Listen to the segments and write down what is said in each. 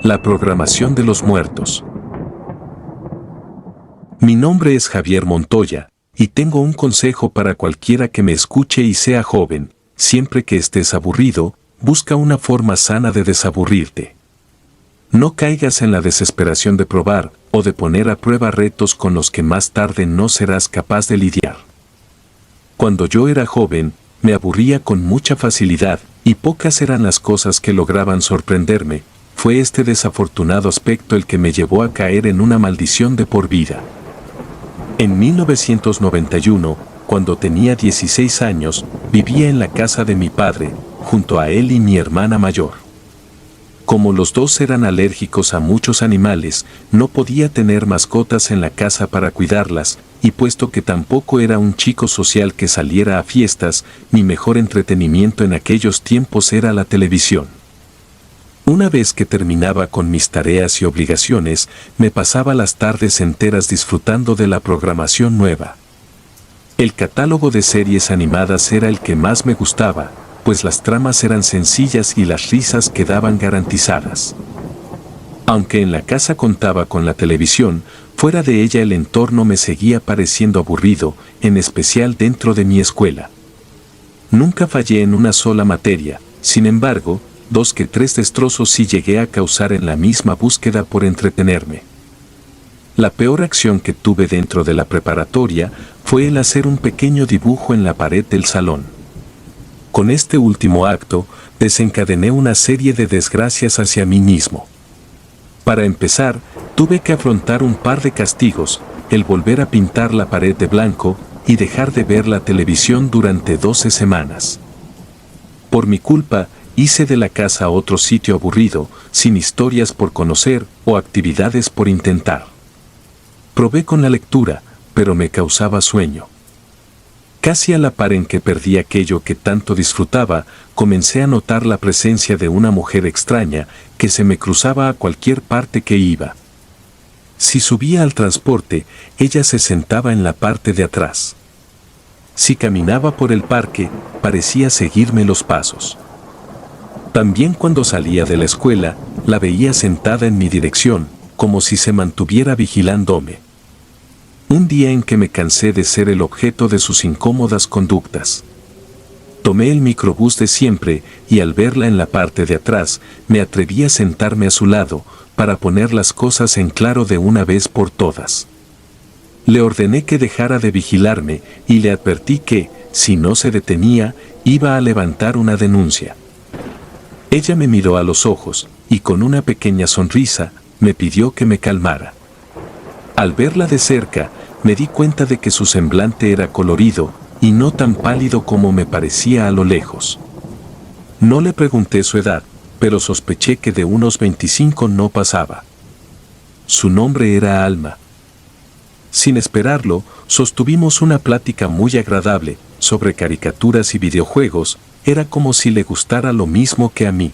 La programación de los muertos. Mi nombre es Javier Montoya, y tengo un consejo para cualquiera que me escuche y sea joven. Siempre que estés aburrido, busca una forma sana de desaburrirte. No caigas en la desesperación de probar o de poner a prueba retos con los que más tarde no serás capaz de lidiar. Cuando yo era joven, me aburría con mucha facilidad y pocas eran las cosas que lograban sorprenderme. Fue este desafortunado aspecto el que me llevó a caer en una maldición de por vida. En 1991, cuando tenía 16 años, vivía en la casa de mi padre, junto a él y mi hermana mayor. Como los dos eran alérgicos a muchos animales, no podía tener mascotas en la casa para cuidarlas, y puesto que tampoco era un chico social que saliera a fiestas, mi mejor entretenimiento en aquellos tiempos era la televisión. Una vez que terminaba con mis tareas y obligaciones, me pasaba las tardes enteras disfrutando de la programación nueva. El catálogo de series animadas era el que más me gustaba, pues las tramas eran sencillas y las risas quedaban garantizadas. Aunque en la casa contaba con la televisión, fuera de ella el entorno me seguía pareciendo aburrido, en especial dentro de mi escuela. Nunca fallé en una sola materia, sin embargo, 2 que 3 destrozos sí llegué a causar en la misma búsqueda por entretenerme. La peor acción que tuve dentro de la preparatoria fue el hacer un pequeño dibujo en la pared del salón. Con este último acto, desencadené una serie de desgracias hacia mí mismo. Para empezar, tuve que afrontar un par de castigos, el volver a pintar la pared de blanco y dejar de ver la televisión durante 12 semanas. Por mi culpa, hice de la casa otro sitio aburrido, sin historias por conocer o actividades por intentar. Probé con la lectura, pero me causaba sueño. Casi a la par en que perdí aquello que tanto disfrutaba, comencé a notar la presencia de una mujer extraña que se me cruzaba a cualquier parte que iba. Si subía al transporte, ella se sentaba en la parte de atrás. Si caminaba por el parque, parecía seguirme los pasos. También cuando salía de la escuela, la veía sentada en mi dirección, como si se mantuviera vigilándome. Un día en que me cansé de ser el objeto de sus incómodas conductas. Tomé el microbús de siempre y al verla en la parte de atrás, me atreví a sentarme a su lado, para poner las cosas en claro de una vez por todas. Le ordené que dejara de vigilarme y le advertí que, si no se detenía, iba a levantar una denuncia. Ella me miró a los ojos, y con una pequeña sonrisa, me pidió que me calmara. Al verla de cerca, me di cuenta de que su semblante era colorido, y no tan pálido como me parecía a lo lejos. No le pregunté su edad, pero sospeché que de unos 25 no pasaba. Su nombre era Alma. Sin esperarlo, sostuvimos una plática muy agradable, sobre caricaturas y videojuegos. Era como si le gustara lo mismo que a mí.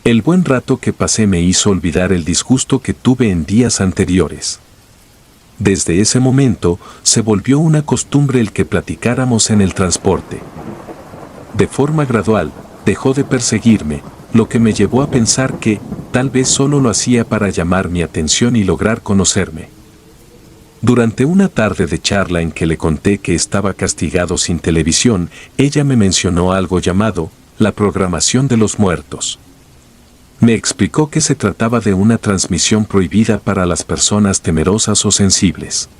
El buen rato que pasé me hizo olvidar el disgusto que tuve en días anteriores. Desde ese momento, se volvió una costumbre el que platicáramos en el transporte. De forma gradual, dejó de perseguirme, lo que me llevó a pensar que, tal vez solo lo hacía para llamar mi atención y lograr conocerme. Durante una tarde de charla en que le conté que estaba castigado sin televisión, ella me mencionó algo llamado la programación de los muertos. Me explicó que se trataba de una transmisión prohibida para las personas temerosas o sensibles.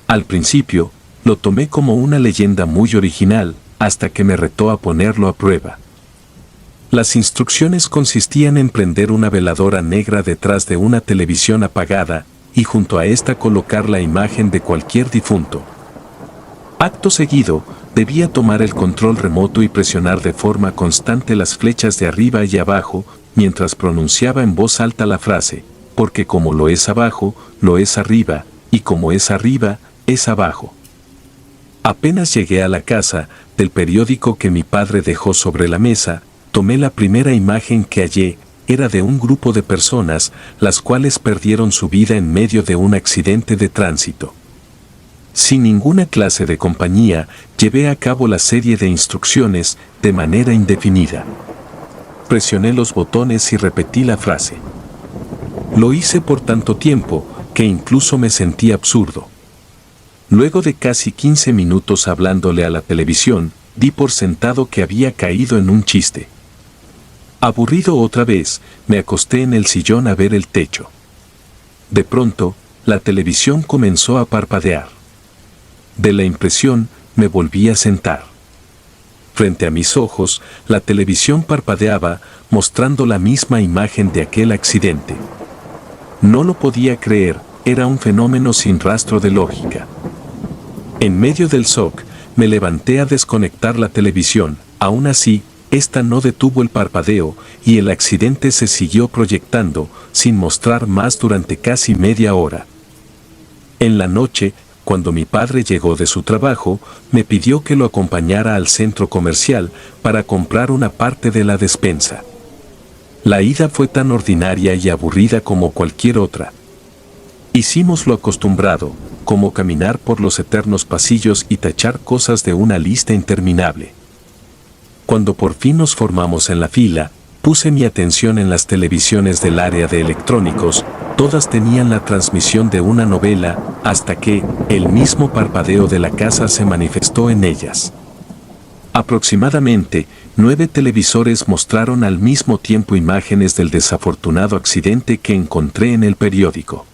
Al principio, lo tomé como una leyenda muy original, hasta que me retó a ponerlo a prueba. Las instrucciones consistían en prender una veladora negra detrás de una televisión apagada, y junto a esta colocar la imagen de cualquier difunto. Acto seguido, debía tomar el control remoto y presionar de forma constante las flechas de arriba y abajo, mientras pronunciaba en voz alta la frase, porque como lo es abajo, lo es arriba, y como es arriba, es abajo. Apenas llegué a la casa, del periódico que mi padre dejó sobre la mesa, tomé la primera imagen que hallé. Era de un grupo de personas, las cuales perdieron su vida en medio de un accidente de tránsito. Sin ninguna clase de compañía, llevé a cabo la serie de instrucciones, de manera indefinida. Presioné los botones y repetí la frase. Lo hice por tanto tiempo que incluso me sentí absurdo. Luego de casi 15 minutos hablándole a la televisión, di por sentado que había caído en un chiste. Aburrido otra vez, me acosté en el sillón a ver el techo. De pronto, la televisión comenzó a parpadear. De la impresión, me volví a sentar. Frente a mis ojos, la televisión parpadeaba, mostrando la misma imagen de aquel accidente. No lo podía creer, era un fenómeno sin rastro de lógica. En medio del shock, me levanté a desconectar la televisión, aún así, esta no detuvo el parpadeo y el accidente se siguió proyectando, sin mostrar más durante casi media hora. En la noche, cuando mi padre llegó de su trabajo, me pidió que lo acompañara al centro comercial para comprar una parte de la despensa. La ida fue tan ordinaria y aburrida como cualquier otra. Hicimos lo acostumbrado, como caminar por los eternos pasillos y tachar cosas de una lista interminable. Cuando por fin nos formamos en la fila, puse mi atención en las televisiones del área de electrónicos, todas tenían la transmisión de una novela, hasta que el mismo parpadeo de la casa se manifestó en ellas. Aproximadamente 9 televisores mostraron al mismo tiempo imágenes del desafortunado accidente que encontré en el periódico.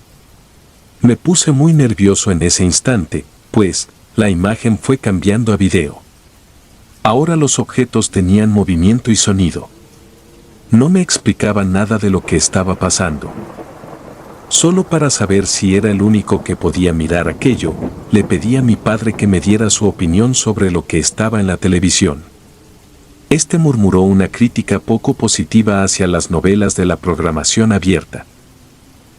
Me puse muy nervioso en ese instante, pues la imagen fue cambiando a video. Ahora los objetos tenían movimiento y sonido. No me explicaban nada de lo que estaba pasando. Solo para saber si era el único que podía mirar aquello, le pedí a mi padre que me diera su opinión sobre lo que estaba en la televisión. Este murmuró una crítica poco positiva hacia las novelas de la programación abierta.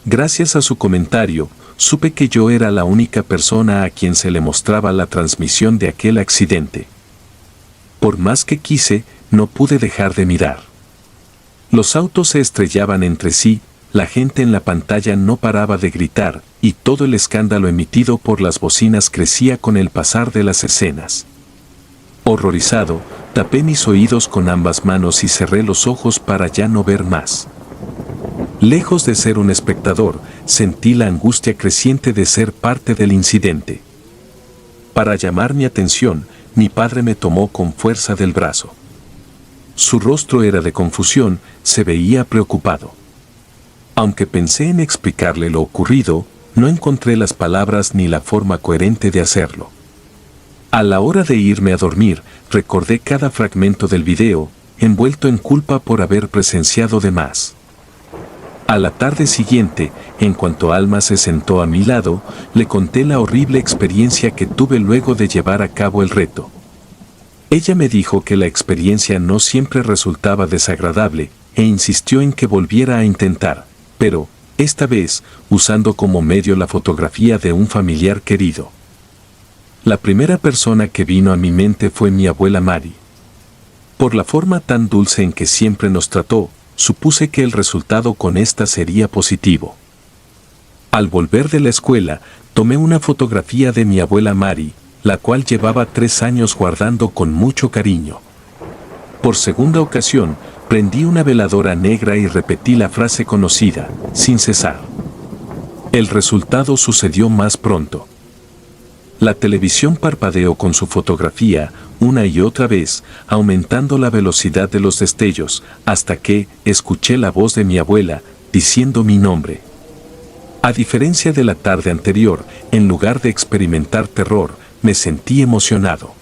Gracias a su comentario, supe que yo era la única persona a quien se le mostraba la transmisión de aquel accidente. Por más que quise, no pude dejar de mirar. Los autos se estrellaban entre sí, la gente en la pantalla no paraba de gritar, y todo el escándalo emitido por las bocinas crecía con el pasar de las escenas. Horrorizado, tapé mis oídos con ambas manos y cerré los ojos para ya no ver más. Lejos de ser un espectador, sentí la angustia creciente de ser parte del incidente. Para llamar mi atención, mi padre me tomó con fuerza del brazo. Su rostro era de confusión, se veía preocupado. Aunque pensé en explicarle lo ocurrido, no encontré las palabras ni la forma coherente de hacerlo. A la hora de irme a dormir, recordé cada fragmento del video, envuelto en culpa por haber presenciado de más. A la tarde siguiente, en cuanto Alma se sentó a mi lado, le conté la horrible experiencia que tuve luego de llevar a cabo el reto. Ella me dijo que la experiencia no siempre resultaba desagradable, e insistió en que volviera a intentar, pero, esta vez, usando como medio la fotografía de un familiar querido. La primera persona que vino a mi mente fue mi abuela Mari. Por la forma tan dulce en que siempre nos trató, supuse que el resultado con esta sería positivo. Al volver de la escuela, tomé una fotografía de mi abuela Mari, la cual llevaba 3 años guardando con mucho cariño. Por segunda ocasión, prendí una veladora negra y repetí la frase conocida, sin cesar. El resultado sucedió más pronto. La televisión parpadeó con su fotografía, una y otra vez, aumentando la velocidad de los destellos, hasta que escuché la voz de mi abuela, diciendo mi nombre. A diferencia de la tarde anterior, en lugar de experimentar terror, me sentí emocionado.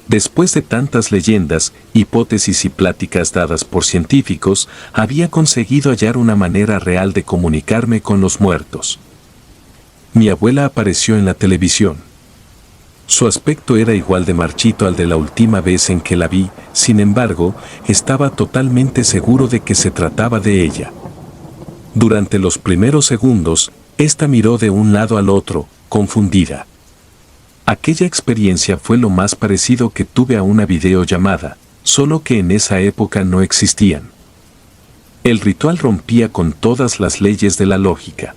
Después de tantas leyendas, hipótesis y pláticas dadas por científicos, había conseguido hallar una manera real de comunicarme con los muertos. Mi abuela apareció en la televisión. Su aspecto era igual de marchito al de la última vez en que la vi, sin embargo, estaba totalmente seguro de que se trataba de ella. Durante los primeros segundos, esta miró de un lado al otro, confundida. Aquella experiencia fue lo más parecido que tuve a una videollamada, solo que en esa época no existían. El ritual rompía con todas las leyes de la lógica.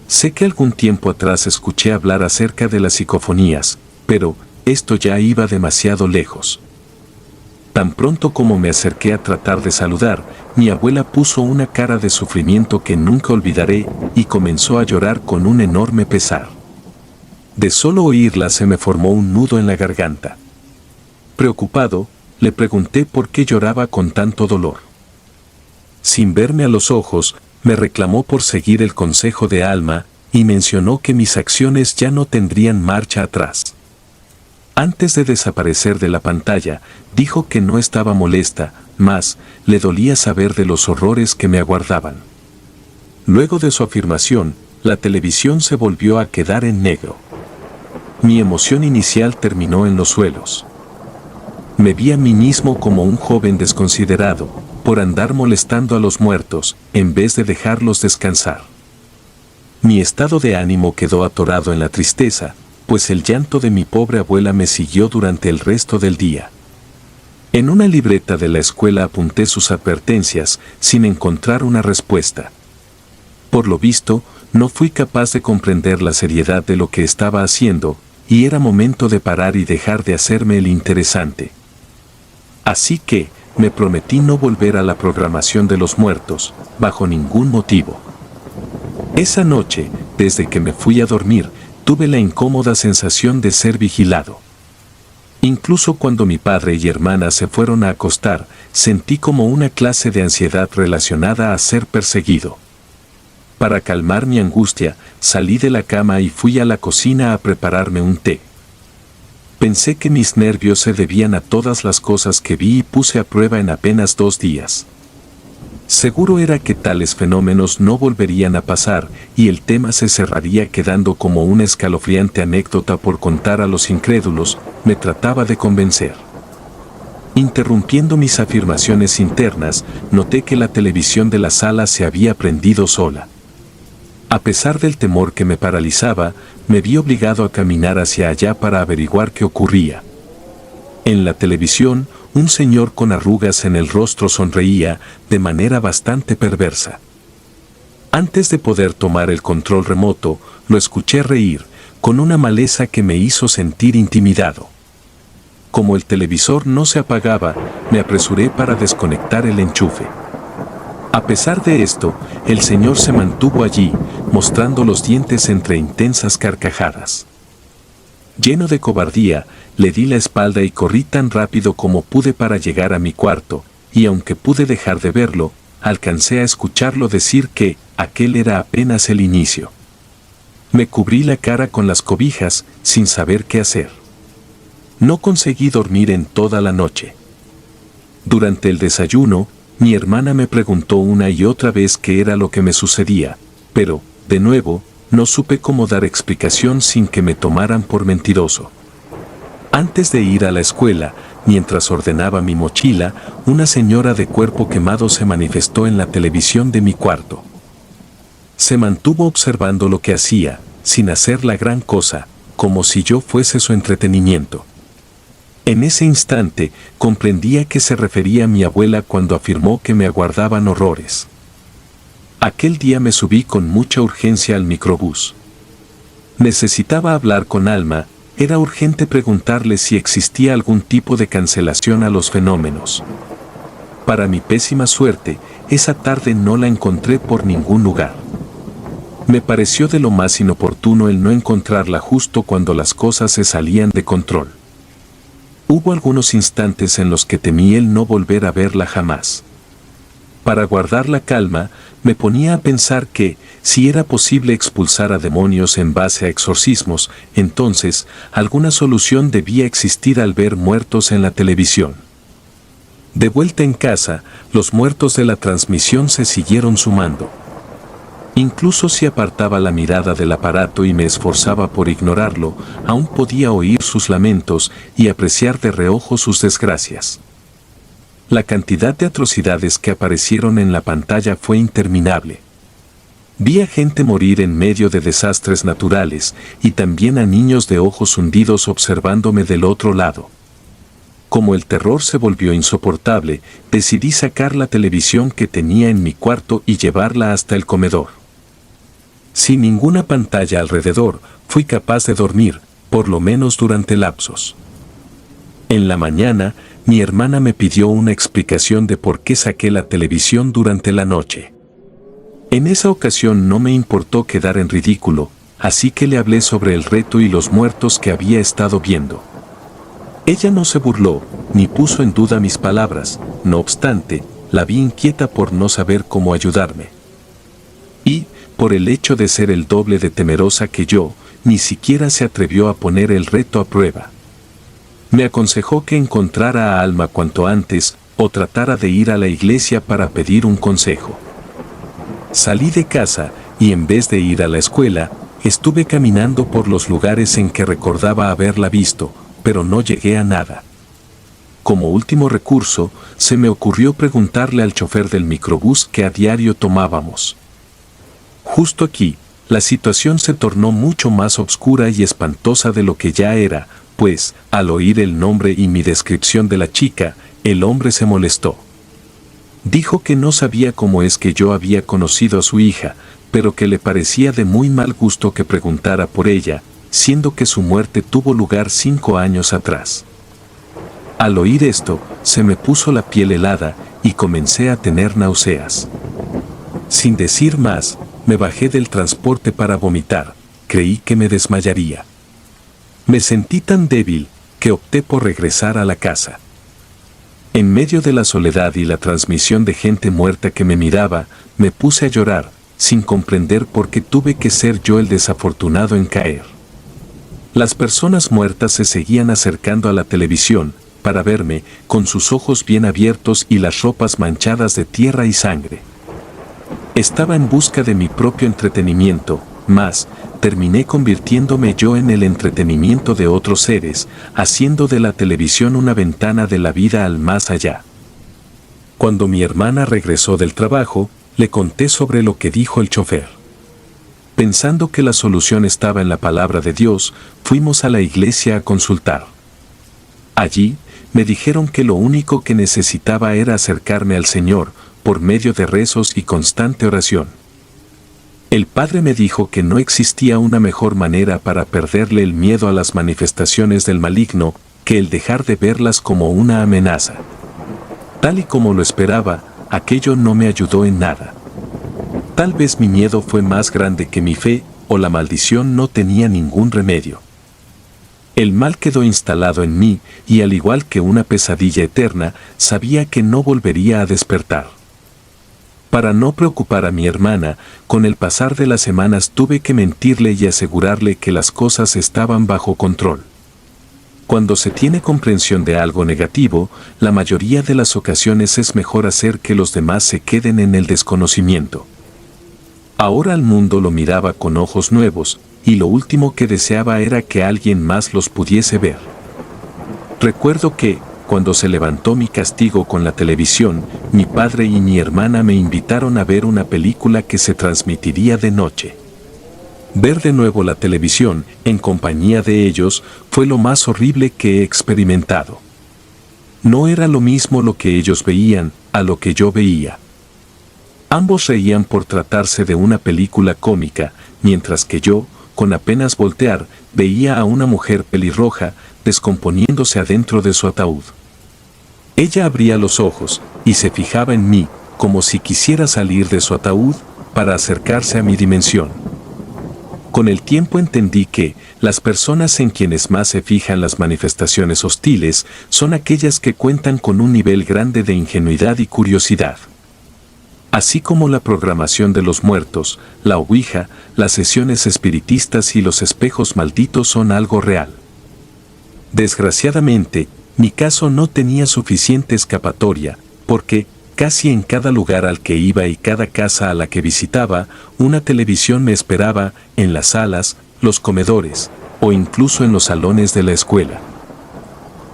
Sé que algún tiempo atrás escuché hablar acerca de las psicofonías, pero esto ya iba demasiado lejos. Tan pronto como me acerqué a tratar de saludar, mi abuela puso una cara de sufrimiento que nunca olvidaré y comenzó a llorar con un enorme pesar. De solo oírla se me formó un nudo en la garganta. Preocupado, le pregunté por qué lloraba con tanto dolor. Sin verme a los ojos, me reclamó por seguir el consejo de Alma y mencionó que mis acciones ya no tendrían marcha atrás. Antes de desaparecer de la pantalla, dijo que no estaba molesta, mas le dolía saber de los horrores que me aguardaban. Luego de su afirmación, la televisión se volvió a quedar en negro. Mi emoción inicial terminó en los suelos. Me vi a mí mismo como un joven desconsiderado, por andar molestando a los muertos, en vez de dejarlos descansar. Mi estado de ánimo quedó atorado en la tristeza, pues el llanto de mi pobre abuela me siguió durante el resto del día. En una libreta de la escuela apunté sus advertencias, sin encontrar una respuesta. Por lo visto, no fui capaz de comprender la seriedad de lo que estaba haciendo, y era momento de parar y dejar de hacerme el interesante. Así que, me prometí no volver a la programación de los muertos, bajo ningún motivo. Esa noche, desde que me fui a dormir, tuve la incómoda sensación de ser vigilado. Incluso cuando mi padre y hermana se fueron a acostar, sentí como una clase de ansiedad relacionada a ser perseguido. Para calmar mi angustia, salí de la cama y fui a la cocina a prepararme un té. Pensé que mis nervios se debían a todas las cosas que vi y puse a prueba en apenas 2 días. Seguro era que tales fenómenos no volverían a pasar y el tema se cerraría quedando como una escalofriante anécdota por contar a los incrédulos, me trataba de convencer. Interrumpiendo mis afirmaciones internas, noté que la televisión de la sala se había prendido sola. A pesar del temor que me paralizaba, me vi obligado a caminar hacia allá para averiguar qué ocurría. En la televisión, un señor con arrugas en el rostro sonreía de manera bastante perversa. Antes de poder tomar el control remoto, lo escuché reír, con una maleza que me hizo sentir intimidado. Como el televisor no se apagaba, me apresuré para desconectar el enchufe. A pesar de esto, el señor se mantuvo allí, mostrando los dientes entre intensas carcajadas. Lleno de cobardía, le di la espalda y corrí tan rápido como pude para llegar a mi cuarto, y aunque pude dejar de verlo, alcancé a escucharlo decir que aquel era apenas el inicio. Me cubrí la cara con las cobijas, sin saber qué hacer. No conseguí dormir en toda la noche. Durante el desayuno, mi hermana me preguntó una y otra vez qué era lo que me sucedía, pero, de nuevo, no supe cómo dar explicación sin que me tomaran por mentiroso. Antes de ir a la escuela, mientras ordenaba mi mochila, una señora de cuerpo quemado se manifestó en la televisión de mi cuarto. Se mantuvo observando lo que hacía, sin hacer la gran cosa, como si yo fuese su entretenimiento. En ese instante, comprendí a qué se refería mi abuela cuando afirmó que me aguardaban horrores. Aquel día me subí con mucha urgencia al microbús. Necesitaba hablar con Alma, era urgente preguntarle si existía algún tipo de cancelación a los fenómenos. Para mi pésima suerte, esa tarde no la encontré por ningún lugar. Me pareció de lo más inoportuno el no encontrarla justo cuando las cosas se salían de control. Hubo algunos instantes en los que temí el no volver a verla jamás. Para guardar la calma, me ponía a pensar que, si era posible expulsar a demonios en base a exorcismos, entonces, alguna solución debía existir al ver muertos en la televisión. De vuelta en casa, los muertos de la transmisión se siguieron sumando. Incluso si apartaba la mirada del aparato y me esforzaba por ignorarlo, aún podía oír sus lamentos y apreciar de reojo sus desgracias. La cantidad de atrocidades que aparecieron en la pantalla fue interminable. Vi a gente morir en medio de desastres naturales y también a niños de ojos hundidos observándome del otro lado. Como el terror se volvió insoportable, decidí sacar la televisión que tenía en mi cuarto y llevarla hasta el comedor. Sin ninguna pantalla alrededor, fui capaz de dormir, por lo menos durante lapsos. En la mañana, mi hermana me pidió una explicación de por qué saqué la televisión durante la noche. En esa ocasión no me importó quedar en ridículo, así que le hablé sobre el reto y los muertos que había estado viendo. Ella no se burló, ni puso en duda mis palabras, no obstante, la vi inquieta por no saber cómo ayudarme. Y, por el hecho de ser el doble de temerosa que yo, ni siquiera se atrevió a poner el reto a prueba. Me aconsejó que encontrara a Alma cuanto antes, o tratara de ir a la iglesia para pedir un consejo. Salí de casa, y en vez de ir a la escuela, estuve caminando por los lugares en que recordaba haberla visto, pero no llegué a nada. Como último recurso, se me ocurrió preguntarle al chofer del microbús que a diario tomábamos. Justo aquí, la situación se tornó mucho más oscura y espantosa de lo que ya era, pues, al oír el nombre y mi descripción de la chica, el hombre se molestó. Dijo que no sabía cómo es que yo había conocido a su hija, pero que le parecía de muy mal gusto que preguntara por ella, siendo que su muerte tuvo lugar 5 años atrás. Al oír esto, se me puso la piel helada y comencé a tener náuseas. Sin decir más, me bajé del transporte para vomitar, creí que me desmayaría. Me sentí tan débil que opté por regresar a la casa. En medio de la soledad y la transmisión de gente muerta que me miraba, me puse a llorar, sin comprender por qué tuve que ser yo el desafortunado en caer. Las personas muertas se seguían acercando a la televisión, para verme, con sus ojos bien abiertos y las ropas manchadas de tierra y sangre. Estaba en busca de mi propio entretenimiento, mas terminé convirtiéndome yo en el entretenimiento de otros seres, haciendo de la televisión una ventana de la vida al más allá. Cuando mi hermana regresó del trabajo, le conté sobre lo que dijo el chofer. Pensando que la solución estaba en la palabra de Dios, fuimos a la iglesia a consultar. Allí, me dijeron que lo único que necesitaba era acercarme al Señor, por medio de rezos y constante oración. El Padre me dijo que no existía una mejor manera para perderle el miedo a las manifestaciones del maligno, que el dejar de verlas como una amenaza. Tal y como lo esperaba, aquello no me ayudó en nada. Tal vez mi miedo fue más grande que mi fe, o la maldición no tenía ningún remedio. El mal quedó instalado en mí, y al igual que una pesadilla eterna, sabía que no volvería a despertar. Para no preocupar a mi hermana, con el pasar de las semanas tuve que mentirle y asegurarle que las cosas estaban bajo control. Cuando se tiene comprensión de algo negativo, la mayoría de las ocasiones es mejor hacer que los demás se queden en el desconocimiento. Ahora el mundo lo miraba con ojos nuevos, y lo último que deseaba era que alguien más los pudiese ver. Recuerdo que, cuando se levantó mi castigo con la televisión, mi padre y mi hermana me invitaron a ver una película que se transmitiría de noche. Ver de nuevo la televisión, en compañía de ellos, fue lo más horrible que he experimentado. No era lo mismo lo que ellos veían, a lo que yo veía. Ambos reían por tratarse de una película cómica, mientras que yo, con apenas voltear, veía a una mujer pelirroja, descomponiéndose adentro de su ataúd. Ella abría los ojos, y se fijaba en mí, como si quisiera salir de su ataúd, para acercarse a mi dimensión. Con el tiempo entendí que, las personas en quienes más se fijan las manifestaciones hostiles, son aquellas que cuentan con un nivel grande de ingenuidad y curiosidad. Así como la programación de los muertos, la ouija, las sesiones espiritistas y los espejos malditos son algo real. Desgraciadamente, mi caso no tenía suficiente escapatoria, porque, casi en cada lugar al que iba y cada casa a la que visitaba, una televisión me esperaba, en las salas, los comedores, o incluso en los salones de la escuela.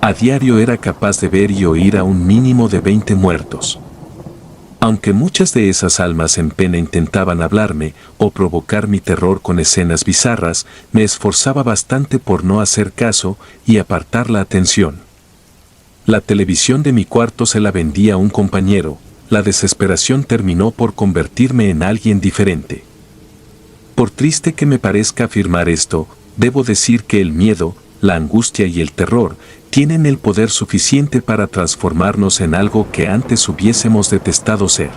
A diario era capaz de ver y oír a un mínimo de 20 muertos. Aunque muchas de esas almas en pena intentaban hablarme o provocar mi terror con escenas bizarras, me esforzaba bastante por no hacer caso y apartar la atención. La televisión de mi cuarto se la vendía a un compañero, la desesperación terminó por convertirme en alguien diferente. Por triste que me parezca afirmar esto, debo decir que el miedo, la angustia y el terror, tienen el poder suficiente para transformarnos en algo que antes hubiésemos detestado ser.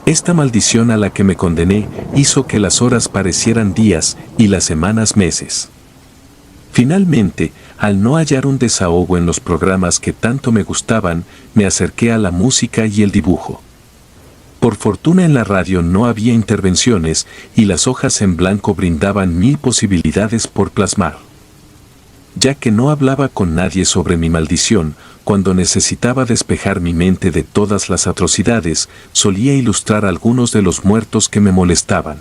Esta maldición a la que me condené hizo que las horas parecieran días y las semanas meses. Finalmente, al no hallar un desahogo en los programas que tanto me gustaban, me acerqué a la música y el dibujo. Por fortuna en la radio no había intervenciones y las hojas en blanco brindaban 1000 posibilidades por plasmar. Ya que no hablaba con nadie sobre mi maldición, cuando necesitaba despejar mi mente de todas las atrocidades, solía ilustrar algunos de los muertos que me molestaban.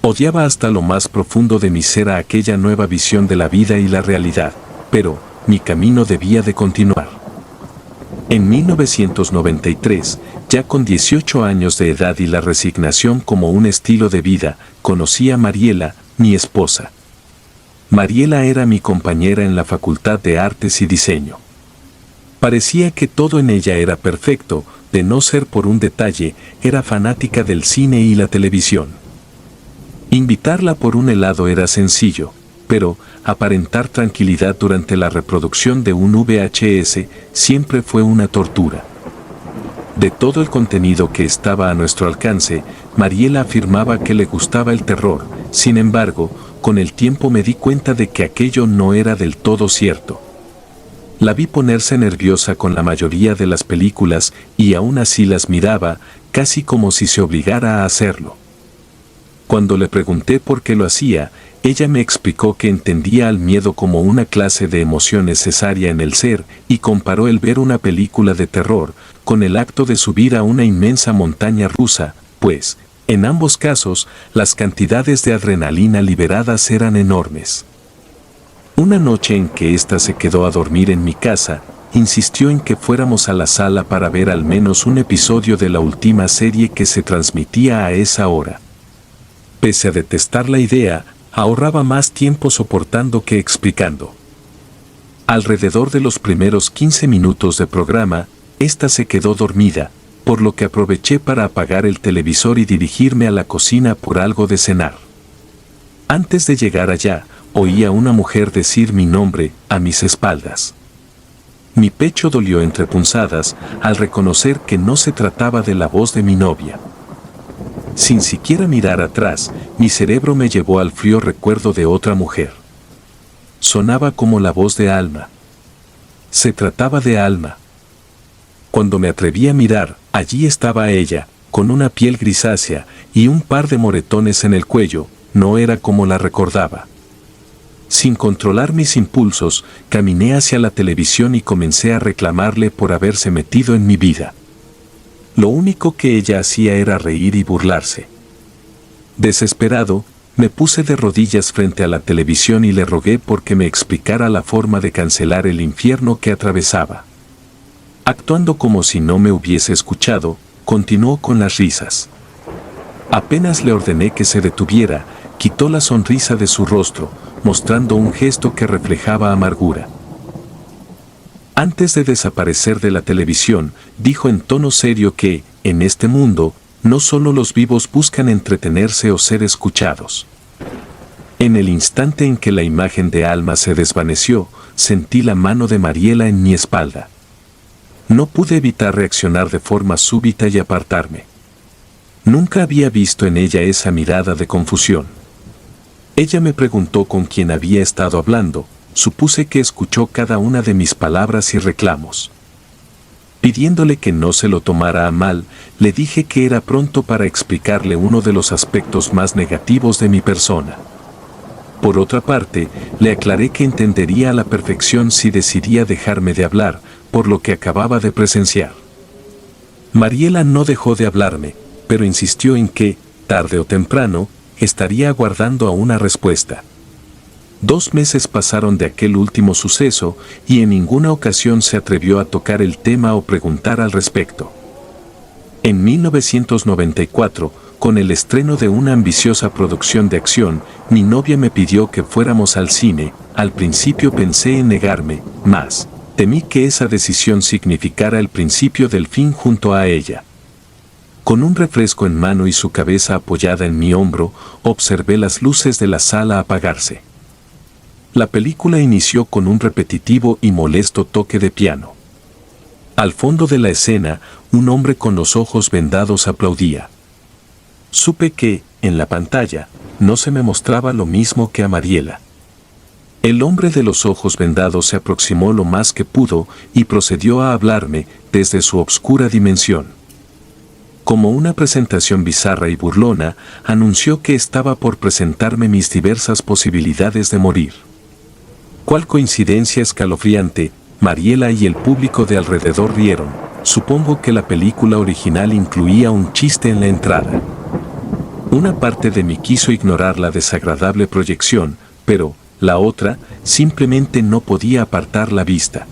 Odiaba hasta lo más profundo de mi ser a aquella nueva visión de la vida y la realidad, pero mi camino debía de continuar. En 1993, ya con 18 años de edad y la resignación como un estilo de vida, conocí a Mariela, mi esposa. Mariela era mi compañera en la Facultad de Artes y Diseño. Parecía que todo en ella era perfecto, de no ser por un detalle, era fanática del cine y la televisión. Invitarla por un helado era sencillo, pero aparentar tranquilidad durante la reproducción de un VHS siempre fue una tortura. De todo el contenido que estaba a nuestro alcance, Mariela afirmaba que le gustaba el terror. Sin embargo, con el tiempo me di cuenta de que aquello no era del todo cierto. La vi ponerse nerviosa con la mayoría de las películas y aún así las miraba, casi como si se obligara a hacerlo. Cuando le pregunté por qué lo hacía, ella me explicó que entendía al miedo como una clase de emoción necesaria en el ser y comparó el ver una película de terror con el acto de subir a una inmensa montaña rusa, pues, en ambos casos, las cantidades de adrenalina liberadas eran enormes. Una noche en que ésta se quedó a dormir en mi casa, insistió en que fuéramos a la sala para ver al menos un episodio de la última serie que se transmitía a esa hora. Pese a detestar la idea, ahorraba más tiempo soportando que explicando. Alrededor de los primeros 15 minutos de programa, ésta se quedó dormida, por lo que aproveché para apagar el televisor y dirigirme a la cocina por algo de cenar. Antes de llegar allá, oí a una mujer decir mi nombre a mis espaldas. Mi pecho dolió entre punzadas al reconocer que no se trataba de la voz de mi novia. Sin siquiera mirar atrás, mi cerebro me llevó al frío recuerdo de otra mujer. Sonaba como la voz de Alma. Se trataba de Alma. Cuando me atreví a mirar, allí estaba ella, con una piel grisácea y un par de moretones en el cuello. No era como la recordaba. Sin controlar mis impulsos, caminé hacia la televisión y comencé a reclamarle por haberse metido en mi vida. Lo único que ella hacía era reír y burlarse. Desesperado, me puse de rodillas frente a la televisión y le rogué porque me explicara la forma de cancelar el infierno que atravesaba. Actuando como si no me hubiese escuchado, continuó con las risas. Apenas le ordené que se detuviera, quitó la sonrisa de su rostro, mostrando un gesto que reflejaba amargura. Antes de desaparecer de la televisión, dijo en tono serio que, en este mundo, no solo los vivos buscan entretenerse o ser escuchados. En el instante en que la imagen de Alma se desvaneció, sentí la mano de Mariela en mi espalda. No pude evitar reaccionar de forma súbita y apartarme. Nunca había visto en ella esa mirada de confusión. Ella me preguntó con quién había estado hablando. Supuse que escuchó cada una de mis palabras y reclamos. Pidiéndole que no se lo tomara a mal, le dije que era pronto para explicarle uno de los aspectos más negativos de mi persona. Por otra parte, le aclaré que entendería a la perfección si decidía dejarme de hablar, por lo que acababa de presenciar. Mariela no dejó de hablarme, pero insistió en que, tarde o temprano, estaría aguardando a una respuesta. 2 meses pasaron de aquel último suceso y en ninguna ocasión se atrevió a tocar el tema o preguntar al respecto. En 1994, con el estreno de una ambiciosa producción de acción, mi novia me pidió que fuéramos al cine. Al principio pensé en negarme, mas temí que esa decisión significara el principio del fin junto a ella. Con un refresco en mano y su cabeza apoyada en mi hombro, observé las luces de la sala apagarse. La película inició con un repetitivo y molesto toque de piano. Al fondo de la escena, un hombre con los ojos vendados aplaudía. Supe que, en la pantalla, no se me mostraba lo mismo que a Mariela. El hombre de los ojos vendados se aproximó lo más que pudo y procedió a hablarme desde su obscura dimensión. Como una presentación bizarra y burlona, anunció que estaba por presentarme mis diversas posibilidades de morir. ¿Cuál coincidencia escalofriante? Mariela y el público de alrededor rieron. Supongo que la película original incluía un chiste en la entrada. Una parte de mí quiso ignorar la desagradable proyección, pero la otra simplemente no podía apartar la vista.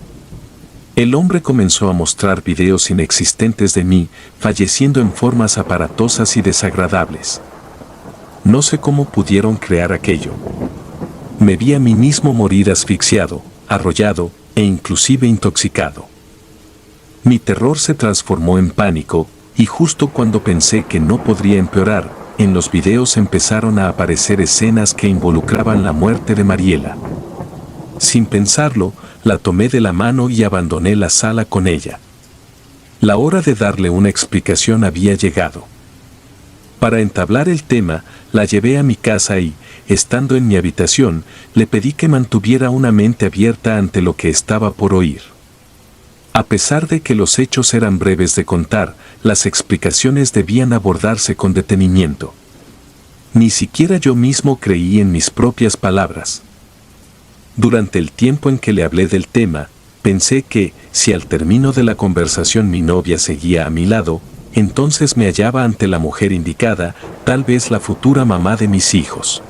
El hombre comenzó a mostrar videos inexistentes de mí, falleciendo en formas aparatosas y desagradables. No sé cómo pudieron crear aquello. Me vi a mí mismo morir asfixiado, arrollado e inclusive intoxicado. Mi terror se transformó en pánico, y justo cuando pensé que no podría empeorar, en los videos empezaron a aparecer escenas que involucraban la muerte de Mariela. Sin pensarlo, la tomé de la mano y abandoné la sala con ella. La hora de darle una explicación había llegado. Para entablar el tema, la llevé a mi casa y, estando en mi habitación, le pedí que mantuviera una mente abierta ante lo que estaba por oír. A pesar de que los hechos eran breves de contar, las explicaciones debían abordarse con detenimiento. Ni siquiera yo mismo creí en mis propias palabras. Durante el tiempo en que le hablé del tema, pensé que, si al término de la conversación mi novia seguía a mi lado, entonces me hallaba ante la mujer indicada, tal vez la futura mamá de mis hijos.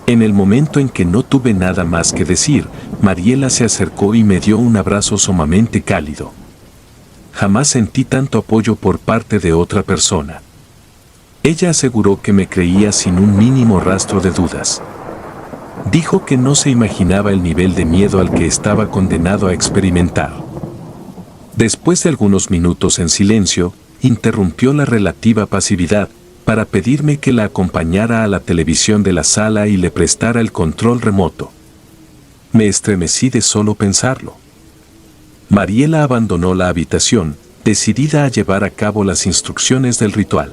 En el momento en que no tuve nada más que decir, Mariela se acercó y me dio un abrazo sumamente cálido. Jamás sentí tanto apoyo por parte de otra persona. Ella aseguró que me creía sin un mínimo rastro de dudas. Dijo que no se imaginaba el nivel de miedo al que estaba condenado a experimentar. Después de algunos minutos en silencio, interrumpió la relativa pasividad, para pedirme que la acompañara a la televisión de la sala y le prestara el control remoto. Me estremecí de solo pensarlo. Mariela abandonó la habitación, decidida a llevar a cabo las instrucciones del ritual.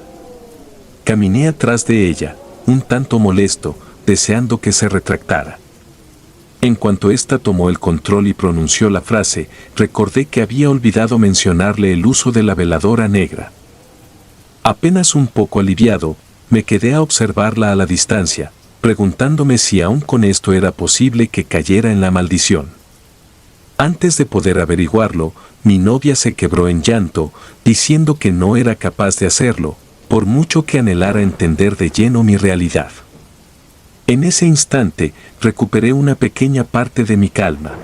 Caminé atrás de ella, un tanto molesto, deseando que se retractara. En cuanto ésta tomó el control y pronunció la frase, recordé que había olvidado mencionarle el uso de la veladora negra. Apenas un poco aliviado, me quedé a observarla a la distancia, preguntándome si aún con esto era posible que cayera en la maldición. Antes de poder averiguarlo, mi novia se quebró en llanto, diciendo que no era capaz de hacerlo, por mucho que anhelara entender de lleno mi realidad. En ese instante, recuperé una pequeña parte de mi calma.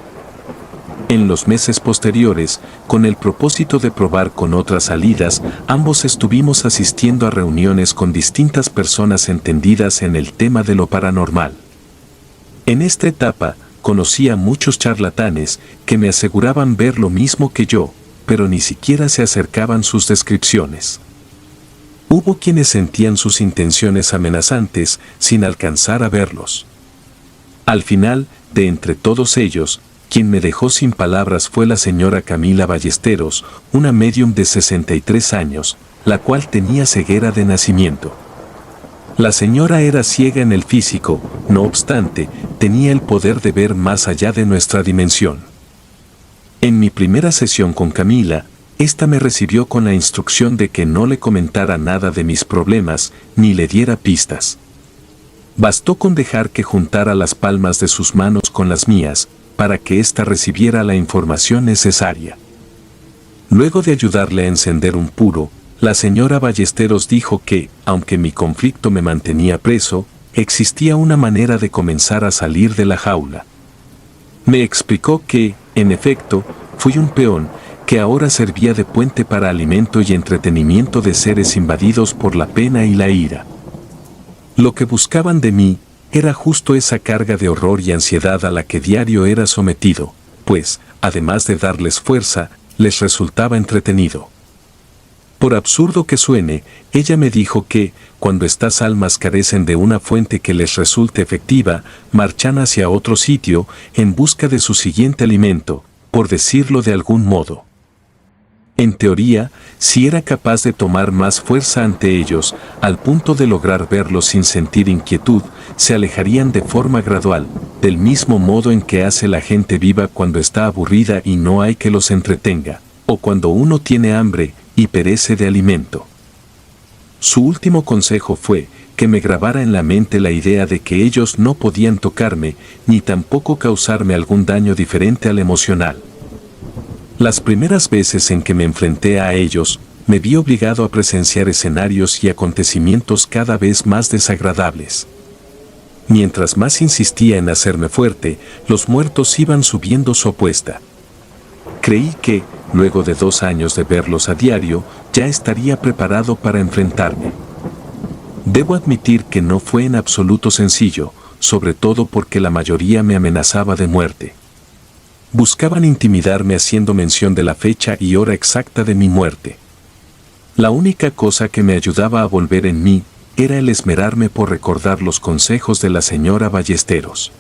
En los meses posteriores, con el propósito de probar con otras salidas, ambos estuvimos asistiendo a reuniones con distintas personas entendidas en el tema de lo paranormal. En esta etapa, conocí a muchos charlatanes que me aseguraban ver lo mismo que yo, pero ni siquiera se acercaban sus descripciones. Hubo quienes sentían sus intenciones amenazantes sin alcanzar a verlos. Al final, de entre todos ellos, quien me dejó sin palabras fue la señora Camila Ballesteros, una médium de 63 años, la cual tenía ceguera de nacimiento. La señora era ciega en el físico, no obstante, tenía el poder de ver más allá de nuestra dimensión. En mi primera sesión con Camila, ésta me recibió con la instrucción de que no le comentara nada de mis problemas, ni le diera pistas. Bastó con dejar que juntara las palmas de sus manos con las mías, para que ésta recibiera la información necesaria. Luego de ayudarle a encender un puro, la señora Ballesteros dijo que, aunque mi conflicto me mantenía preso, existía una manera de comenzar a salir de la jaula. Me explicó que, en efecto, fui un peón, que ahora servía de puente para alimento y entretenimiento de seres invadidos por la pena y la ira. Lo que buscaban de mí, era justo esa carga de horror y ansiedad a la que diario era sometido, pues, además de darles fuerza, les resultaba entretenido. Por absurdo que suene, ella me dijo que, cuando estas almas carecen de una fuente que les resulte efectiva, marchan hacia otro sitio en busca de su siguiente alimento, por decirlo de algún modo. En teoría, si era capaz de tomar más fuerza ante ellos, al punto de lograr verlos sin sentir inquietud, se alejarían de forma gradual, del mismo modo en que hace la gente viva cuando está aburrida y no hay que los entretenga, o cuando uno tiene hambre y perece de alimento. Su último consejo fue que me grabara en la mente la idea de que ellos no podían tocarme, ni tampoco causarme algún daño diferente al emocional. Las primeras veces en que me enfrenté a ellos, me vi obligado a presenciar escenarios y acontecimientos cada vez más desagradables. Mientras más insistía en hacerme fuerte, los muertos iban subiendo su apuesta. Creí que, luego de 2 años de verlos a diario, ya estaría preparado para enfrentarme. Debo admitir que no fue en absoluto sencillo, sobre todo porque la mayoría me amenazaba de muerte. Buscaban intimidarme haciendo mención de la fecha y hora exacta de mi muerte. La única cosa que me ayudaba a volver en mí era el esmerarme por recordar los consejos de la señora Ballesteros.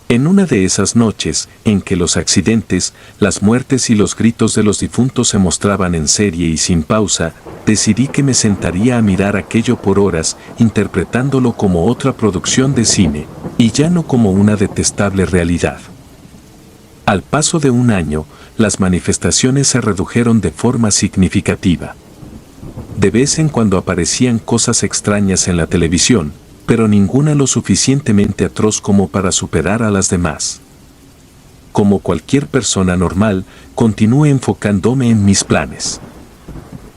En una de esas noches, en que los accidentes, las muertes y los gritos de los difuntos se mostraban en serie y sin pausa, decidí que me sentaría a mirar aquello por horas, interpretándolo como otra producción de cine, y ya no como una detestable realidad. Al paso de 1 año, las manifestaciones se redujeron de forma significativa. De vez en cuando aparecían cosas extrañas en la televisión, pero ninguna lo suficientemente atroz como para superar a las demás. Como cualquier persona normal, continué enfocándome en mis planes.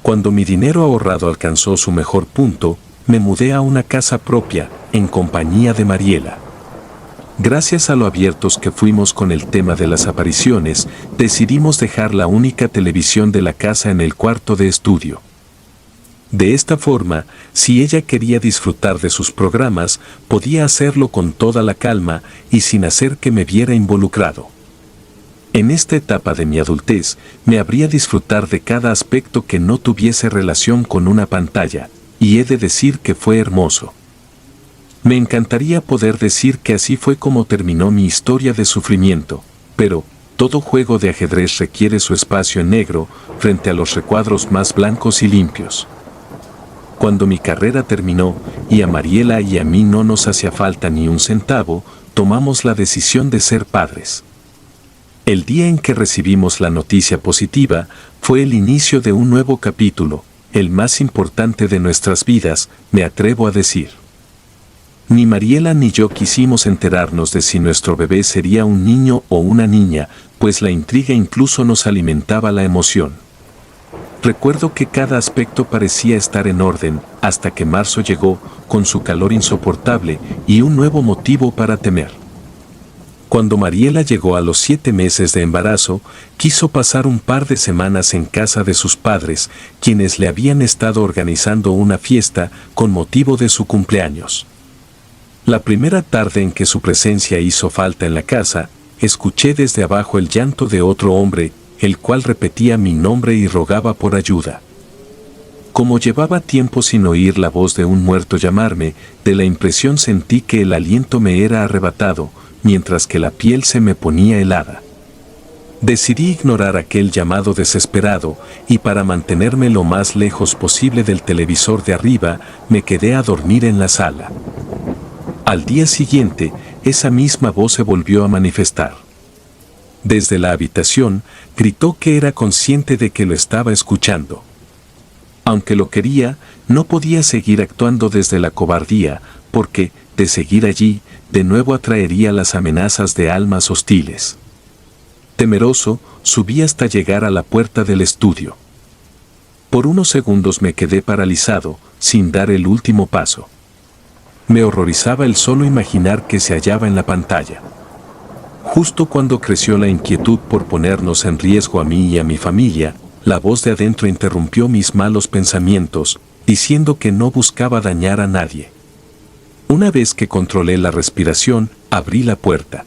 Cuando mi dinero ahorrado alcanzó su mejor punto, me mudé a una casa propia, en compañía de Mariela. Gracias a lo abiertos que fuimos con el tema de las apariciones, decidimos dejar la única televisión de la casa en el cuarto de estudio. De esta forma, si ella quería disfrutar de sus programas, podía hacerlo con toda la calma y sin hacer que me viera involucrado. En esta etapa de mi adultez, me habría disfrutar de cada aspecto que no tuviese relación con una pantalla, y he de decir que fue hermoso. Me encantaría poder decir que así fue como terminó mi historia de sufrimiento, pero todo juego de ajedrez requiere su espacio en negro frente a los recuadros más blancos y limpios. Cuando mi carrera terminó y a Mariela y a mí no nos hacía falta ni un centavo, tomamos la decisión de ser padres. El día en que recibimos la noticia positiva fue el inicio de un nuevo capítulo, el más importante de nuestras vidas, me atrevo a decir. Ni Mariela ni yo quisimos enterarnos de si nuestro bebé sería un niño o una niña, pues la intriga incluso nos alimentaba la emoción. Recuerdo que cada aspecto parecía estar en orden, hasta que marzo llegó, con su calor insoportable y un nuevo motivo para temer. Cuando Mariela llegó a los 7 meses de embarazo, quiso pasar un par de semanas en casa de sus padres, quienes le habían estado organizando una fiesta con motivo de su cumpleaños. La primera tarde en que su presencia hizo falta en la casa, escuché desde abajo el llanto de otro hombre, el cual repetía mi nombre y rogaba por ayuda. Como llevaba tiempo sin oír la voz de un muerto llamarme, de la impresión sentí que el aliento me era arrebatado, mientras que la piel se me ponía helada. Decidí ignorar aquel llamado desesperado, y para mantenerme lo más lejos posible del televisor de arriba, me quedé a dormir en la sala. Al día siguiente, esa misma voz se volvió a manifestar. Desde la habitación, gritó que era consciente de que lo estaba escuchando. Aunque lo quería, no podía seguir actuando desde la cobardía, porque, de seguir allí, de nuevo atraería las amenazas de almas hostiles. Temeroso, subí hasta llegar a la puerta del estudio. Por unos segundos me quedé paralizado, sin dar el último paso. Me horrorizaba el solo imaginar que se hallaba en la pantalla. Justo cuando creció la inquietud por ponernos en riesgo a mí y a mi familia, la voz de adentro interrumpió mis malos pensamientos, diciendo que no buscaba dañar a nadie. Una vez que controlé la respiración, abrí la puerta.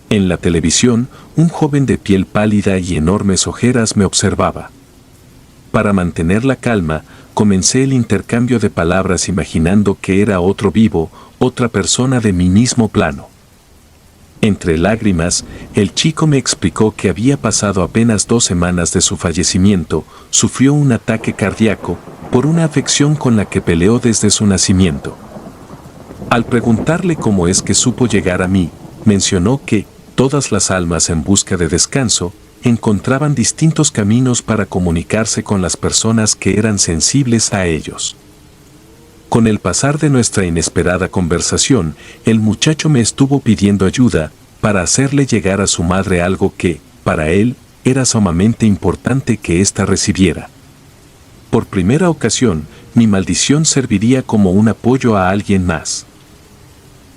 En la televisión, un joven de piel pálida y enormes ojeras me observaba. Para mantener la calma, comencé el intercambio de palabras imaginando que era otro vivo, otra persona de mi mismo plano. Entre lágrimas, el chico me explicó que había pasado apenas 2 semanas de su fallecimiento, sufrió un ataque cardíaco, por una afección con la que peleó desde su nacimiento. Al preguntarle cómo es que supo llegar a mí, mencionó que todas las almas en busca de descanso encontraban distintos caminos para comunicarse con las personas que eran sensibles a ellos. Con el pasar de nuestra inesperada conversación, el muchacho me estuvo pidiendo ayuda para hacerle llegar a su madre algo que, para él, era sumamente importante que ésta recibiera. Por primera ocasión, mi maldición serviría como un apoyo a alguien más.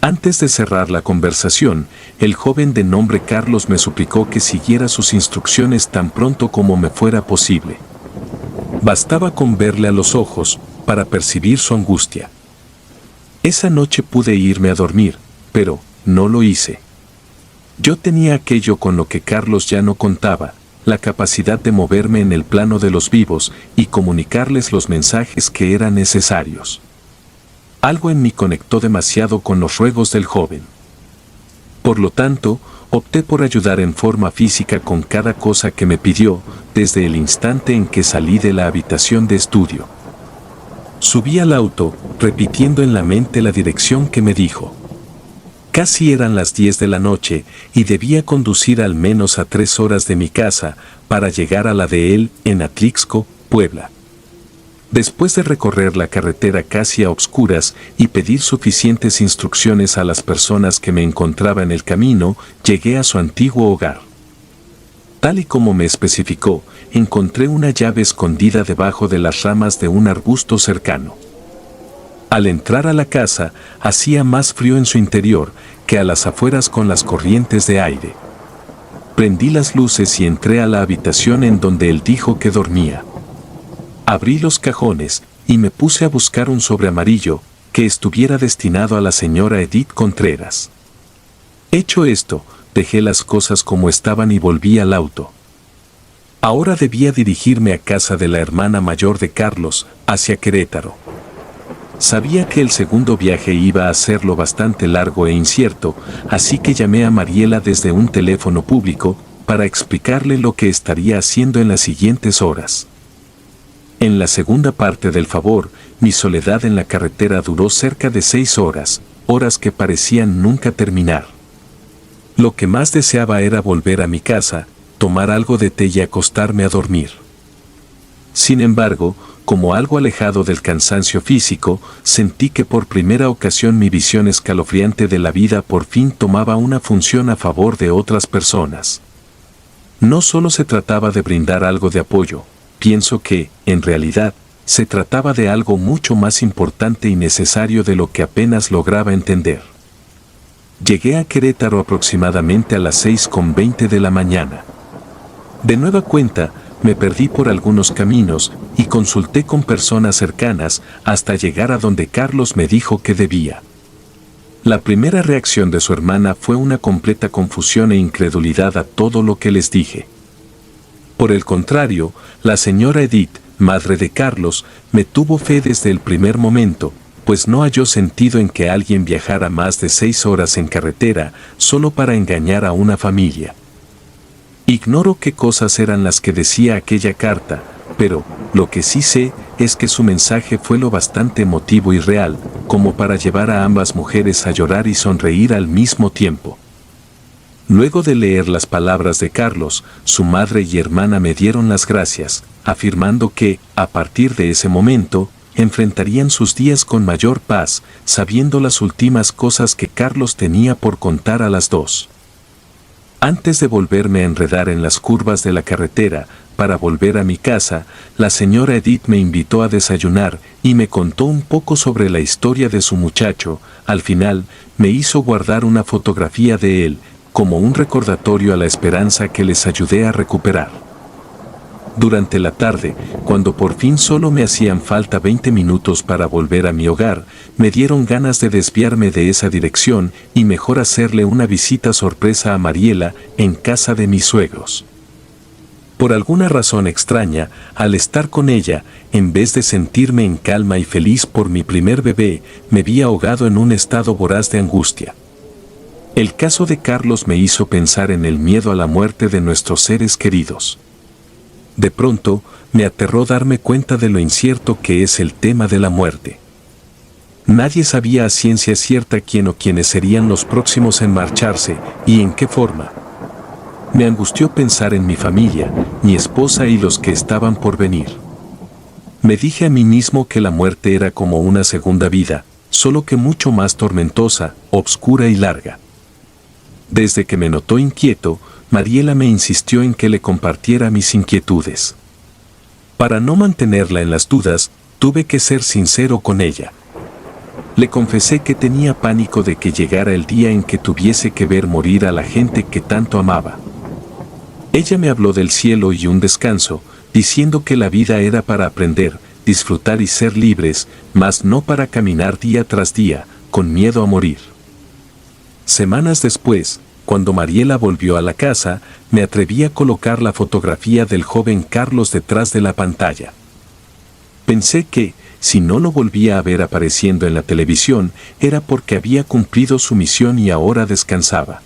Antes de cerrar la conversación, el joven de nombre Carlos me suplicó que siguiera sus instrucciones tan pronto como me fuera posible. Bastaba con verle a los ojos para percibir su angustia. Esa noche pude irme a dormir, pero no lo hice. Yo tenía aquello con lo que Carlos ya no contaba, la capacidad de moverme en el plano de los vivos y comunicarles los mensajes que eran necesarios. Algo en mí conectó demasiado con los ruegos del joven. Por lo tanto, opté por ayudar en forma física con cada cosa que me pidió, desde el instante en que salí de la habitación de estudio. Subí al auto, repitiendo en la mente la dirección que me dijo. Casi eran las 10 de la noche y debía conducir al menos a 3 horas de mi casa para llegar a la de él en Atlixco, Puebla. Después de recorrer la carretera casi a obscuras y pedir suficientes instrucciones a las personas que me encontraba en el camino, llegué a su antiguo hogar. Tal y como me especificó, encontré una llave escondida debajo de las ramas de un arbusto cercano. Al entrar a la casa, hacía más frío en su interior que a las afueras con las corrientes de aire. Prendí las luces y entré a la habitación en donde él dijo que dormía. Abrí los cajones y me puse a buscar un sobre amarillo que estuviera destinado a la señora Edith Contreras. Hecho esto, dejé las cosas como estaban y volví al auto. Ahora debía dirigirme a casa de la hermana mayor de Carlos, hacia Querétaro. Sabía que el segundo viaje iba a ser lo bastante largo e incierto, así que llamé a Mariela desde un teléfono público para explicarle lo que estaría haciendo en las siguientes horas. En la segunda parte del favor, mi soledad en la carretera duró cerca de 6 horas, horas que parecían nunca terminar. Lo que más deseaba era volver a mi casa, tomar algo de té y acostarme a dormir. Sin embargo, como algo alejado del cansancio físico, sentí que por primera ocasión mi visión escalofriante de la vida por fin tomaba una función a favor de otras personas. No solo se trataba de brindar algo de apoyo, pienso que, en realidad, se trataba de algo mucho más importante y necesario de lo que apenas lograba entender. Llegué a Querétaro aproximadamente a las 6:20 de la mañana. De nueva cuenta, me perdí por algunos caminos y consulté con personas cercanas hasta llegar a donde Carlos me dijo que debía. La primera reacción de su hermana fue una completa confusión e incredulidad a todo lo que les dije. Por el contrario, la señora Edith, madre de Carlos, me tuvo fe desde el primer momento, pues no halló sentido en que alguien viajara más de 6 horas en carretera solo para engañar a una familia. Ignoro qué cosas eran las que decía aquella carta, pero lo que sí sé es que su mensaje fue lo bastante emotivo y real, como para llevar a ambas mujeres a llorar y sonreír al mismo tiempo. Luego de leer las palabras de Carlos, su madre y hermana me dieron las gracias, afirmando que, a partir de ese momento, enfrentarían sus días con mayor paz, sabiendo las últimas cosas que Carlos tenía por contar a las dos. Antes de volverme a enredar en las curvas de la carretera, para volver a mi casa, la señora Edith me invitó a desayunar y me contó un poco sobre la historia de su muchacho. Al final, me hizo guardar una fotografía de él, como un recordatorio a la esperanza que les ayudé a recuperar. Durante la tarde, cuando por fin solo me hacían falta 20 minutos para volver a mi hogar, me dieron ganas de desviarme de esa dirección y mejor hacerle una visita sorpresa a Mariela en casa de mis suegros. Por alguna razón extraña, al estar con ella, en vez de sentirme en calma y feliz por mi primer bebé, me vi ahogado en un estado voraz de angustia. El caso de Carlos me hizo pensar en el miedo a la muerte de nuestros seres queridos. De pronto, me aterró darme cuenta de lo incierto que es el tema de la muerte. Nadie sabía a ciencia cierta quién o quiénes serían los próximos en marcharse y en qué forma. Me angustió pensar en mi familia, mi esposa y los que estaban por venir. Me dije a mí mismo que la muerte era como una segunda vida, solo que mucho más tormentosa, obscura y larga. Desde que me notó inquieto, Mariela me insistió en que le compartiera mis inquietudes. Para no mantenerla en las dudas, tuve que ser sincero con ella. Le confesé que tenía pánico de que llegara el día en que tuviese que ver morir a la gente que tanto amaba. Ella me habló del cielo y un descanso, diciendo que la vida era para aprender, disfrutar y ser libres, mas no para caminar día tras día, con miedo a morir. Semanas después, cuando Mariela volvió a la casa, me atreví a colocar la fotografía del joven Carlos detrás de la pantalla. Pensé que, si no lo volvía a ver apareciendo en la televisión, era porque había cumplido su misión y ahora descansaba.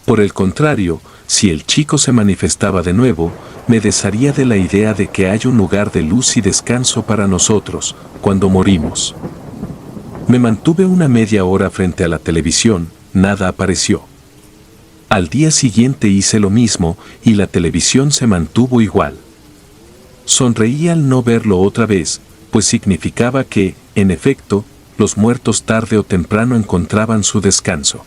Por el contrario, si el chico se manifestaba de nuevo, me desharía de la idea de que hay un lugar de luz y descanso para nosotros, cuando morimos. Me mantuve una media hora frente a la televisión, nada apareció. Al día siguiente hice lo mismo y la televisión se mantuvo igual. Sonreí al no verlo otra vez, pues significaba que, en efecto, los muertos tarde o temprano encontraban su descanso.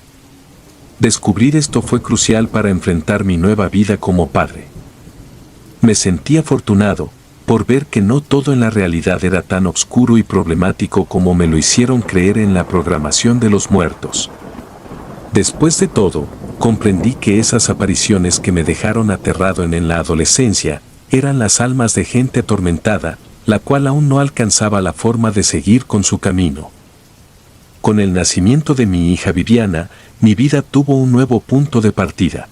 Descubrir esto fue crucial para enfrentar mi nueva vida como padre. Me sentí afortunado por ver que no todo en la realidad era tan oscuro y problemático como me lo hicieron creer en la programación de los muertos. Después de todo, comprendí que esas apariciones que me dejaron aterrado en la adolescencia eran las almas de gente atormentada, la cual aún no alcanzaba la forma de seguir con su camino. Con el nacimiento de mi hija Viviana, mi vida tuvo un nuevo punto de partida.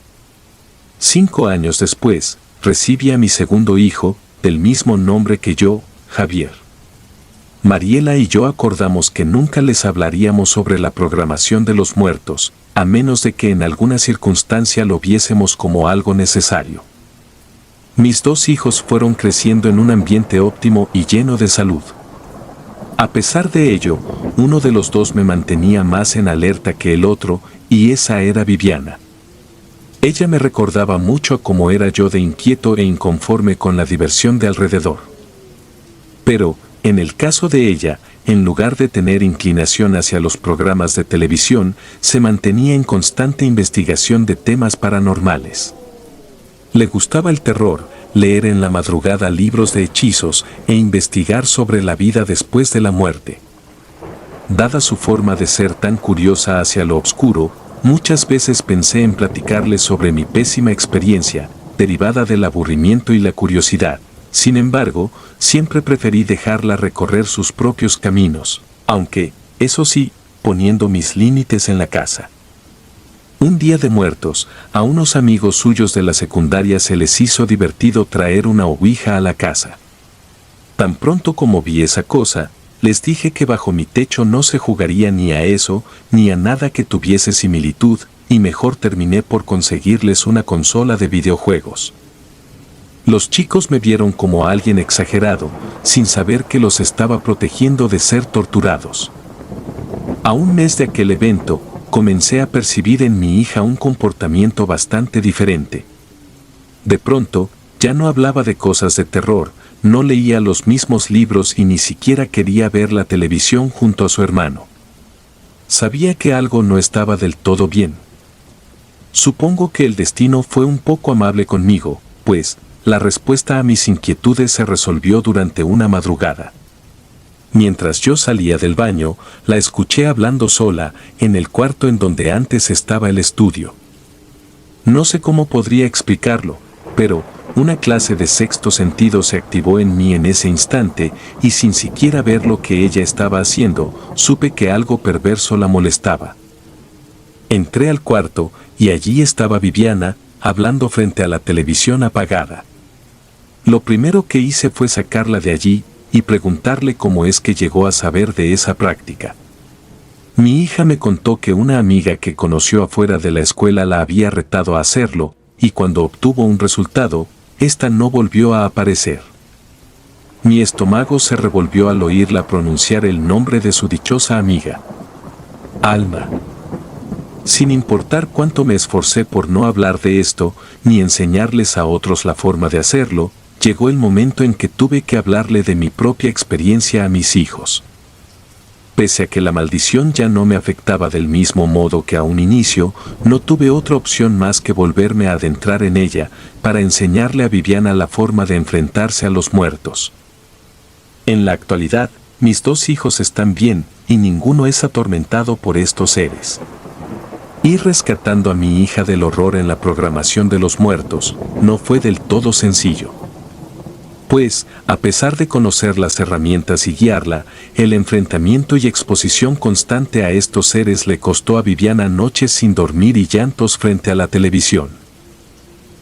5 años después, recibí a mi segundo hijo, del mismo nombre que yo, Javier. Mariela y yo acordamos que nunca les hablaríamos sobre la programación de los muertos, a menos de que en alguna circunstancia lo viésemos como algo necesario. Mis 2 hijos fueron creciendo en un ambiente óptimo y lleno de salud. A pesar de ello, uno de los 2 me mantenía más en alerta que el otro, y esa era Viviana. Ella me recordaba mucho a cómo era yo de inquieto e inconforme con la diversión de alrededor. Pero, en el caso de ella, en lugar de tener inclinación hacia los programas de televisión, se mantenía en constante investigación de temas paranormales. Le gustaba el terror, leer en la madrugada libros de hechizos e investigar sobre la vida después de la muerte. Dada su forma de ser tan curiosa hacia lo oscuro, muchas veces pensé en platicarle sobre mi pésima experiencia, derivada del aburrimiento y la curiosidad. Sin embargo, siempre preferí dejarla recorrer sus propios caminos, aunque, eso sí, poniendo mis límites en la casa. Un día de muertos, a unos amigos suyos de la secundaria se les hizo divertido traer una ouija a la casa. Tan pronto como vi esa cosa, les dije que bajo mi techo no se jugaría ni a eso, ni a nada que tuviese similitud, y mejor terminé por conseguirles una consola de videojuegos. Los chicos me vieron como alguien exagerado, sin saber que los estaba protegiendo de ser torturados. A un mes de aquel evento, comencé a percibir en mi hija un comportamiento bastante diferente. De pronto, ya no hablaba de cosas de terror, no leía los mismos libros y ni siquiera quería ver la televisión junto a su hermano. Sabía que algo no estaba del todo bien. Supongo que el destino fue un poco amable conmigo, pues, la respuesta a mis inquietudes se resolvió durante una madrugada. Mientras yo salía del baño, la escuché hablando sola, en el cuarto en donde antes estaba el estudio. No sé cómo podría explicarlo, pero una clase de sexto sentido se activó en mí en ese instante, y sin siquiera ver lo que ella estaba haciendo, supe que algo perverso la molestaba. Entré al cuarto, y allí estaba Viviana, hablando frente a la televisión apagada. Lo primero que hice fue sacarla de allí y preguntarle cómo es que llegó a saber de esa práctica. Mi hija me contó que una amiga que conoció afuera de la escuela la había retado a hacerlo, y cuando obtuvo un resultado, ésta no volvió a aparecer. Mi estómago se revolvió al oírla pronunciar el nombre de su dichosa amiga. Alma. Sin importar cuánto me esforcé por no hablar de esto, ni enseñarles a otros la forma de hacerlo, llegó el momento en que tuve que hablarle de mi propia experiencia a mis hijos. Pese a que la maldición ya no me afectaba del mismo modo que a un inicio, no tuve otra opción más que volverme a adentrar en ella, para enseñarle a Viviana la forma de enfrentarse a los muertos. En la actualidad, mis 2 hijos están bien, y ninguno es atormentado por estos seres. Ir rescatando a mi hija del horror en la programación de los muertos, no fue del todo sencillo. Pues, a pesar de conocer las herramientas y guiarla, el enfrentamiento y exposición constante a estos seres le costó a Viviana noches sin dormir y llantos frente a la televisión.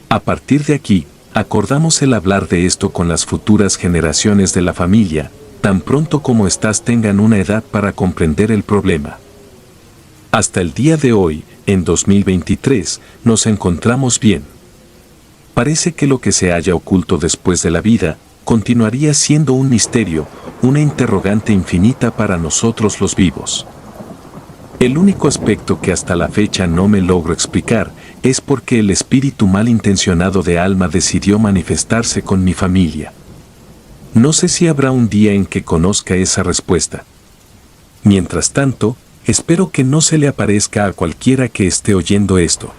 A partir de aquí, acordamos el hablar de esto con las futuras generaciones de la familia, tan pronto como éstas tengan una edad para comprender el problema. Hasta el día de hoy, en 2023, nos encontramos bien. Parece que lo que se haya oculto después de la vida, continuaría siendo un misterio, una interrogante infinita para nosotros los vivos. El único aspecto que hasta la fecha no me logro explicar es por qué el espíritu malintencionado de Alma decidió manifestarse con mi familia. No sé si habrá un día en que conozca esa respuesta. Mientras tanto, espero que no se le aparezca a cualquiera que esté oyendo esto.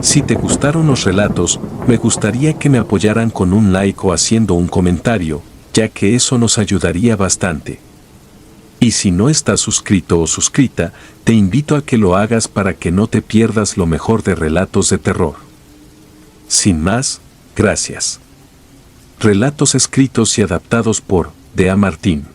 Si te gustaron los relatos, me gustaría que me apoyaran con un like o haciendo un comentario, ya que eso nos ayudaría bastante. Y si no estás suscrito o suscrita, te invito a que lo hagas para que no te pierdas lo mejor de relatos de terror. Sin más, gracias. Relatos escritos y adaptados por Dea Martín.